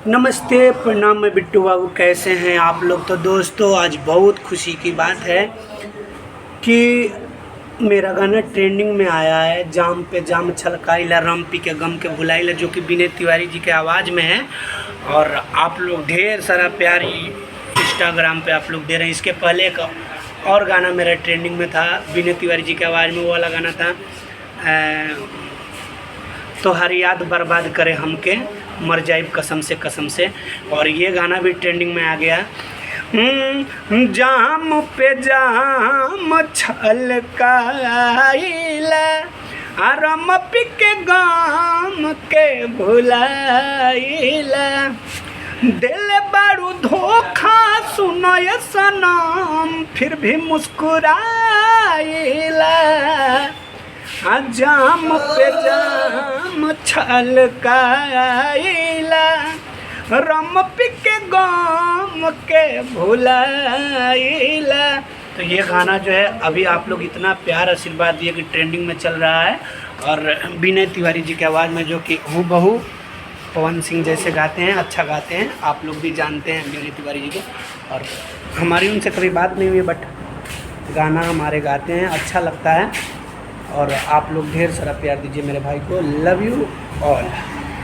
नमस्ते, प्रणाम। मैं बिट्टू बाबू। कैसे हैं आप लोग? तो दोस्तों, आज बहुत खुशी की बात है कि मेरा गाना ट्रेंडिंग में आया है। जाम पे जाम छलकाइला, रम पी के गम के भुलाइला, जो कि विनय तिवारी जी के आवाज़ में है। और आप लोग ढेर सारा प्यार इंस्टाग्राम पे आप लोग दे रहे हैं। इसके पहले एक और गाना मेरा ट्रेंडिंग में था, विनय तिवारी जी के आवाज़ में। वो वाला गाना था तो हर याद बर्बाद करे हमके, मर जाइब कसम से। और ये गाना भी ट्रेंडिंग में आ गया। जाम पे जाम छलकाइला, रम पी के गाम के भुलाइला, दिल बारू धोखा सुनय सनम, फिर भी मुस्कुराइला। जाम पे जाम छलकाइला, रम पी के गम के भुलाइला। तो ये गाना जो है, अभी आप लोग इतना प्यार आशीर्वाद दिए कि ट्रेंडिंग में चल रहा है। और विनय तिवारी जी की आवाज़ में, जो कि हूबहू पवन सिंह जैसे गाते हैं, अच्छा गाते हैं। आप लोग भी जानते हैं विनय तिवारी जी को, और हमारी उनसे कभी बात नहीं हुई, बट गाना हमारे गाते हैं, अच्छा लगता है। और आप लोग ढेर सारा प्यार दीजिए मेरे भाई को। Love you all.